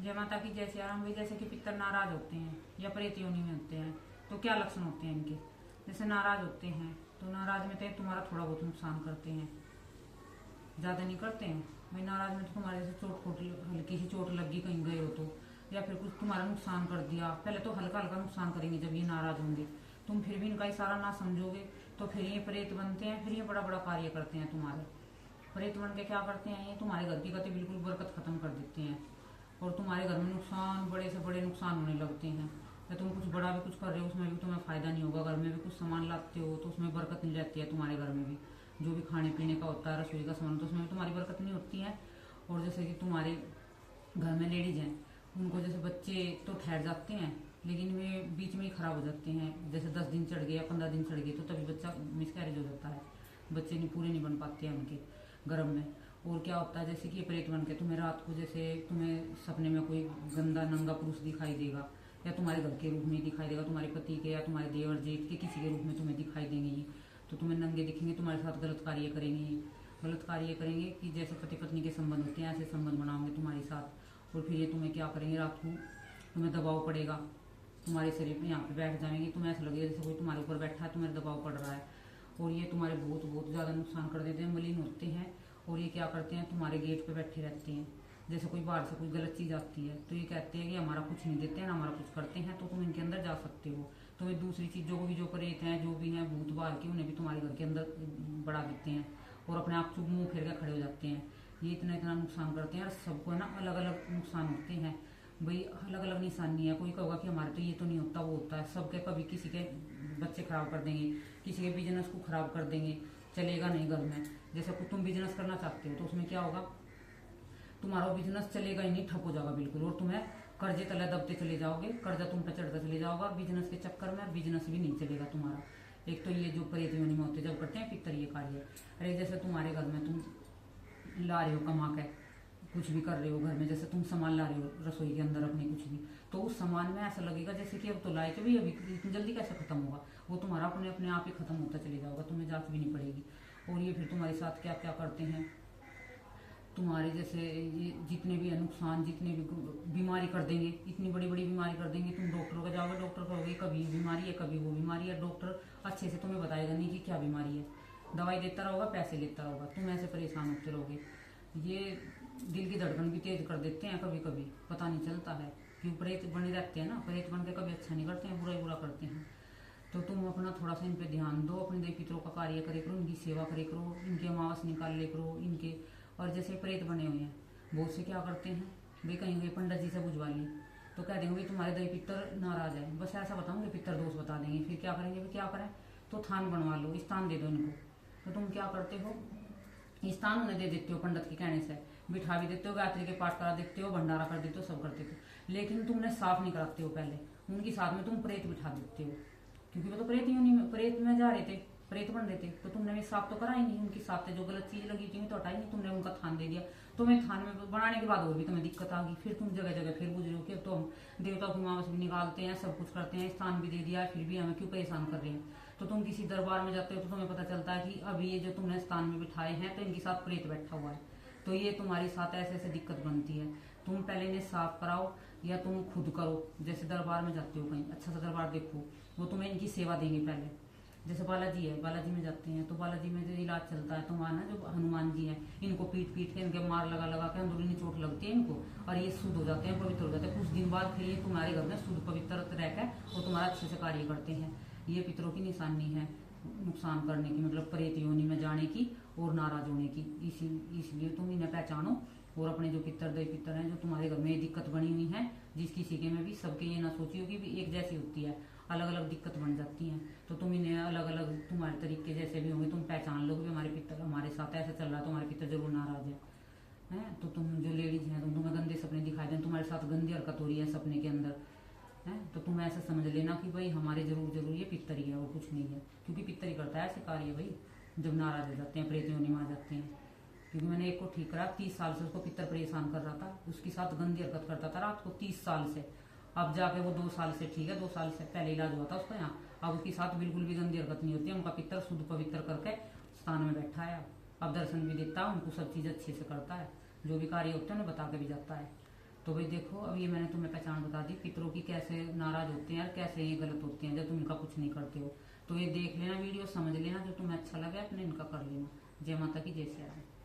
जय माता की जय सिया राम। भाई जैसे कि पितर नाराज होते हैं या प्रेत योनि में होते हैं तो क्या लक्षण होते हैं इनके। जैसे नाराज होते हैं तो नाराज में तो तुम्हारा थोड़ा बहुत नुकसान करते हैं, ज़्यादा नहीं करते हैं। भाई नाराज में तो तुम्हारे जैसे चोट खोट हल्की सी चोट लगी कहीं गए हो तो, या फिर कुछ तुम्हारा नुकसान कर दिया। पहले तो हल्का हल्का नुकसान करेंगे जब ये नाराज होंगे, तुम फिर भी इनका इशारा ना समझोगे तो फिर ये प्रेत बनते हैं, फिर ये बड़ा बड़ा कार्य करते हैं तुम्हारे। प्रेत बन के क्या करते हैं, ये तुम्हारे घर की गति बिल्कुल बरकत खत्म कर देते हैं और तुम्हारे घर में नुकसान, बड़े से बड़े नुकसान होने लगते हैं। या तुम कुछ बड़ा भी कुछ कर रहे हो उसमें भी तुम्हें फायदा नहीं होगा। घर में भी कुछ सामान लाते हो तो उसमें बरकत नहीं रहती है। तुम्हारे घर में भी जो भी खाने पीने का होता है, रसोई का सामान, तो उसमें भी तुम्हारी बरकत नहीं होती है। और जैसे कि तुम्हारे घर में लेडीज हैं, उनको जैसे बच्चे तो ठहर जाते हैं लेकिन वे बीच में ही खराब हो जाते हैं। जैसे 10 दिन चढ़ गए या 15 दिन चढ़ गए तो तभी बच्चा मिसकैरेज हो जाता है, बच्चे नहीं पूरे नहीं बन पाते हैं उनके गर्भ में। और क्या होता है, जैसे कि ये प्रेत बन के तुम्हें रात को जैसे तुम्हें सपने में कोई गंदा नंगा पुरुष दिखाई देगा या तुम्हारे घर के रूप में दिखाई देगा, तुम्हारे पति के या तुम्हारे देवर जेठ के किसी के रूप में तुम्हें दिखाई देंगे ये, तो तुम्हें नंगे दिखेंगे, तुम्हारे साथ गलत कार्य करेंगे ये। गलत कार्य करेंगे कि जैसे पति पत्नी के संबंध होते हैं ऐसे संबंध बनाओगे तुम्हारे साथ। और फिर ये तुम्हें क्या करेंगे, रात को तुम्हें दबाव पड़ेगा, तुम्हारे शरीर में यहाँ पे बैठ जाएंगे, तुम्हें ऐसा लगेगा जैसे कोई तुम्हारे ऊपर बैठा है, तुम्हें दबाव पड़ रहा है। और ये तुम्हारे बहुत बहुत ज़्यादा नुकसान कर देते हैं, मलिन होते हैं। और ये क्या करते हैं, तुम्हारे गेट पे बैठे रहते हैं। जैसे कोई बाहर से कोई गलत चीज़ आती है तो ये कहते हैं कि हमारा कुछ नहीं देते हैं ना हमारा कुछ करते हैं, तो तुम इनके अंदर जा सकते हो। तो ये दूसरी चीज़ों को भी, जो प्रेत हैं जो भी हैं भूत बाहर के, उन्हें भी तुम्हारे घर के अंदर बढ़ा देते हैं और अपने आप चुप मुँह फेर कर खड़े हो जाते हैं। ये इतना इतना नुकसान करते हैं और सबको है ना अलग अलग नुकसान होते हैं। भाई अलग अलग निशानी है, कोई कहोगा कि हमारे तो ये तो नहीं होता वो होता है। सबके कभी किसी के बच्चे खराब कर देंगे, किसी के बिजनेस को खराब कर देंगे, चलेगा नहीं घर में। जैसे तुम बिजनेस करना चाहते हो तो उसमें क्या होगा, तुम्हारा बिजनेस चलेगा ही नहीं, ठप हो जाएगा बिल्कुल। और तुम्हें कर्जे तले दबते चले जाओगे, कर्जा तुम पे चढ़ते चले जाओगा बिजनेस के चक्कर में, बिजनेस भी नहीं चलेगा तुम्हारा। एक तो ये जो प्रेत योनि में होते जब करते हैं पितर ये कार्य। अरे जैसे तुम्हारे घर में तुम ला रहे हो कमा के, कुछ भी कर रहे हो घर में, जैसे तुम सामान ला रहे हो रसोई के अंदर अपने कुछ भी, तो उस सामान में ऐसा लगेगा जैसे कि अब तो लाए थे भी, अभी इतनी जल्दी कैसे खत्म होगा। वो तुम्हारा अपने अपने आप ही खत्म होता चले जाएगा, तुम्हें जांच भी नहीं पड़ेगी। और ये फिर तुम्हारे साथ क्या क्या करते हैं, तुम्हारे जैसे ये जितने भी नुकसान, जितने भी बीमारी कर देंगे, इतनी बड़ी बड़ी बीमारी कर देंगे। तुम डॉक्टर को जाओगे, डॉक्टर कहोगे कभी बीमारी है कभी वो बीमारी है, डॉक्टर अच्छे से तुम्हें बताएगा नहीं कि क्या बीमारी है, दवाई देता रहोगा, पैसे लेता रहोगा, तुम ऐसे परेशान होते रहोगे। ये दिल की धड़कन भी तेज कर देते हैं कभी कभी, पता नहीं चलता है क्यों। प्रेत बने रहते हैं ना, प्रेत बन के कभी अच्छा नहीं करते हैं, बुरा ही बुरा करते हैं। तो तुम अपना थोड़ा सा इन पे ध्यान दो, अपने देवी पितरों का कार्य करे करो, इनकी सेवा करे करो, इनके अमावस निकाल ले करो इनके। और जैसे प्रेत बने हुए हैं बहुत से क्या करते हैं, भाई कहेंगे पंडित जी से बुझवा ली तो कह देंगे भाई तुम्हारे देवी पितर नाराज है, बस ऐसा बताऊंगे, पितर दोष बता देंगे। फिर क्या करेंगे, भाई क्या करें, तो थान बनवा लो, स्थान दे दो इनको। तो तुम क्या करते हो, स्थान उन्हें दे देते हो पंडित के कहने से, बिठा भी देते हो, गायत्री के पाठ करा देते हो, भंडारा कर देते हो, सब कर देते हो। लेकिन तुम उन्हें साफ नहीं कराते हो पहले, उनके साथ में तुम प्रेत बिठा देते हो, क्योंकि वो तो प्रेत योनि में, प्रेत में जा रहे थे, प्रेत बन रहे थे, तो तुमने भी साफ तो करा ही नहीं। उनकी साथ जो गलत चीज लगी थी तो हटाई नहीं, तुमने उनका थान दे दिया। तुम्हें थान में बनाने के बाद और भी तुम्हें दिक्कत आ गई, फिर तुम जगह जगह फिर बुझ रहे हो कि अब तो हम देवताओं की मावस भी निकालते हैं, सब कुछ करते हैं, स्थान भी दे दिया, फिर भी हमें क्यों परेशान कर रहे हैं। तो तुम किसी दरबार में जाते हो तो तुम्हें पता चलता है कि अभी ये जो तुमने स्थान में बिठाए हैं तो इनके साथ प्रेत बैठा हुआ है, तो ये तुम्हारे साथ ऐसे ऐसे दिक्कत बनती है। तुम पहले इन्हें साफ कराओ या तुम खुद करो। जैसे दरबार में जाते हो कहीं, अच्छा सा दरबार देखो, वो तुम्हें इनकी सेवा देंगे पहले। जैसे बालाजी है, बालाजी में जाते हैं तो बालाजी में जो इलाज चलता है तो वहाँ ना जो हनुमान जी हैं, इनको पीट पीट के, इनके मार लगा लगा के अंदरूनी चोट लगती है इनको, और ये शुद्ध हो जाते हैं, पवित्र हो जाते हैं। कुछ दिन बाद फिर ये तुम्हारे घर में शुद्ध पवित्र रहकर और तुम्हारा अच्छे से कार्य करते हैं। ये पितरों की निशानी है नुकसान करने की, मतलब प्रेत योनि में जाने की और नाराज होने की। इसलिए तुम इन्हें पहचानो और अपने जो पितर देव पितर हैं जो तुम्हारे घर में दिक्कत बनी हुई है, जिसकी सीखे में भी सबके ये ना सोचियो कि भी एक जैसी होती है, अलग अलग दिक्कत बन जाती हैं। तो तुम इन्हें अलग अलग तुम्हारे तरीके जैसे भी होंगे तुम पहचान लोगे, हमारे पितर हमारे साथ ऐसा चल रहा है तो हमारे पितर जरूर नाराज है। तो तुम जो लेडीज हैं, तुम्हें गंदे सपने दिखाई दें, तुम्हारे साथ गंदी हरकत हो रही है सपने के अंदर है, तो तुम ऐसा समझ लेना कि भाई हमारे जरूर ये पितर ही है और कुछ नहीं है, क्योंकि पितर ही करता है ऐसे कार्य भाई जब नाराज हो जाते हैं, प्रेत योनि में आ जाते हैं। क्योंकि मैंने एक को ठीक करा, 30 साल से उसको पितर परेशान कर रहा था, उसके साथ गंदी हरकत करता था रात को 30 साल से। अब जाके वो 2 साल से ठीक है, 2 साल से पहले इलाज हुआ था उसका यहाँ, अब उसके साथ बिल्कुल भी गंदी हरकत नहीं होती है। उनका पितर शुद्ध पवित्र करके स्थान में बैठा है, अब दर्शन भी देता है उनको, सब चीज अच्छे से करता है, जो भी कार्य होता है ना बता के भी जाता है। तो भाई देखो, अब ये मैंने तुम्हें पहचान बता दी पितरों की, कैसे नाराज होते हैं और कैसे ये गलत होते हैं जब तुम इनका कुछ नहीं करते हो। तो ये देख लेना वीडियो, समझ लेना, जो तुम्हें अच्छा लगे अपने इनका कर लेना। जय माता की, जय श्री राम।